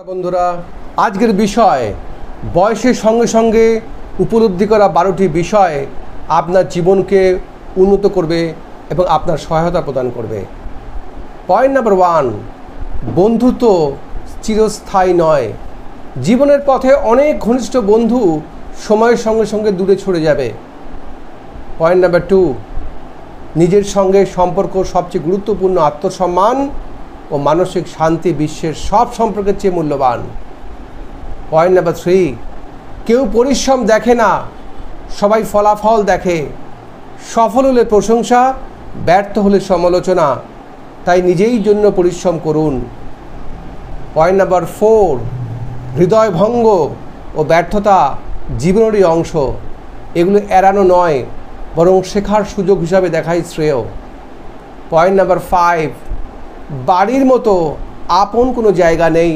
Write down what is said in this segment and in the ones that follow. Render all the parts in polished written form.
বন্ধুরা, আজকের বিষয় বয়সের সঙ্গে সঙ্গে উপলব্ধি করা 12টি বিষয় আপনার জীবনকে উন্নত করবে এবং আপনার সহায়তা প্রদান করবে। পয়েন্ট নাম্বার 1, বন্ধুত্ব চিরস্থায়ী নয়। জীবনের পথে অনেক ঘনিষ্ঠ বন্ধু সময়ের সঙ্গে সঙ্গে দূরে সরে যাবে। পয়েন্ট নাম্বার 2, নিজের সঙ্গে সম্পর্ক সবচেয়ে গুরুত্বপূর্ণ। আত্মসম্মান ও মানসিক শান্তি বিশ্বের সব সম্পর্কের চেয়ে মূল্যবান। পয়েন্ট নাম্বার 3, কেউ পরিশ্রম দেখে না, সবাই ফলাফল দেখে। সফল হলে প্রশংসা, ব্যর্থ হলে সমালোচনা, তাই নিজেই জন্য পরিশ্রম করুন। পয়েন্ট নাম্বার 4, হৃদয় ভঙ্গ ও ব্যর্থতা জীবনেরই অংশ। এগুলো এড়ানো নয়, বরং শেখার সুযোগ হিসাবে দেখাই শ্রেয়। পয়েন্ট নাম্বার 5, বাড়ির মতো আপন কোনো জায়গা নেই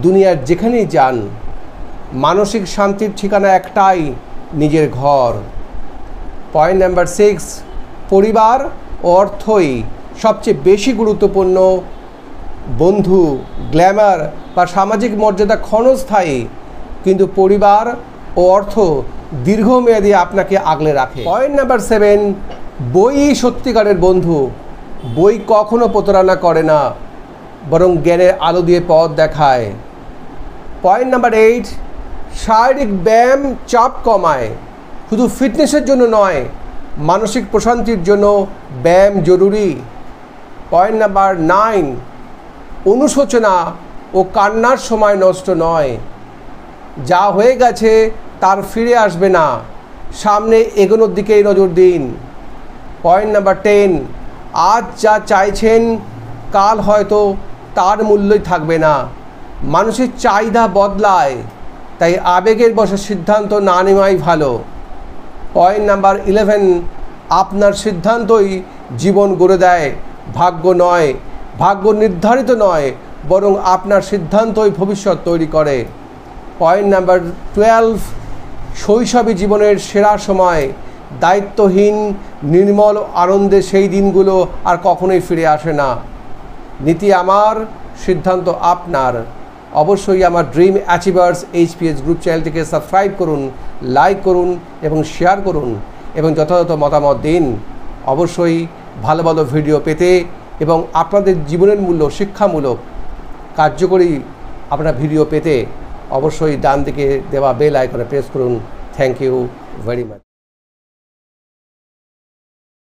দুনিয়ার যেখানেই যান। মানসিক শান্তির ঠিকানা একটাই, নিজের ঘর। পয়েন্ট নাম্বার 6, পরিবার ও অর্থই সবচেয়ে বেশি গুরুত্বপূর্ণ। বন্ধু, গ্ল্যামার বা সামাজিক মর্যাদা ক্ষণস্থায়ী, কিন্তু পরিবার ও অর্থ দীর্ঘমেয়াদী আপনাকে আগলে রাখে। পয়েন্ট নাম্বার 7, বইই সত্যিকারের বন্ধু। বই কখনো প্রতারণা করে না, বরং জ্ঞানের আলো দিয়ে পথ দেখায়। পয়েন্ট নাম্বার 8, শারীরিক ব্যায়াম চাপ কমায়। শুধু ফিটনেসের জন্য নয়, মানসিক প্রশান্তির জন্য ব্যায়াম জরুরি। পয়েন্ট নাম্বার 9, অনুশোচনা ও কান্নার সময় নষ্ট নয়। যা হয়ে গেছে তার ফিরে আসবে না, সামনে এগোনোর দিকেই নজর দিন। পয়েন্ট নাম্বার 10, আজ যা চাইছেন কাল হয়তো তার মূল্যই থাকবে না। মানুষের চাহিদা বদলায়, তাই আবেগের বশে সিদ্ধান্ত না নেওয়াই ভালো। পয়েন্ট নাম্বার 11, আপনার সিদ্ধান্তই জীবন গড়ে দেয়, ভাগ্য নয়। ভাগ্য নির্ধারিত নয়, বরং আপনার সিদ্ধান্তই ভবিষ্যৎ তৈরি করে। পয়েন্ট নাম্বার 12, শৈশবই জীবনের সেরা সময়। দায়িত্বহীন নির্মল আনন্দে সেই দিনগুলো আর কখনোই ফিরে আসে না। নীতি আমার, সিদ্ধান্ত আপনার। অবশ্যই আমার ড্রিম অ্যাচিভার্স HPS গ্রুপ চ্যানেলটিকে সাবস্ক্রাইব করুন, লাইক করুন এবং শেয়ার করুন এবং যথাযথ মতামত দিন। অবশ্যই ভালো ভালো ভিডিও পেতে এবং আপনাদের জীবনের মূল্য শিক্ষামূলক কার্যকরী আপনার ভিডিও পেতে অবশ্যই ডান দিকে দেওয়া বেল আইকনে প্রেস করুন। Thank you very much.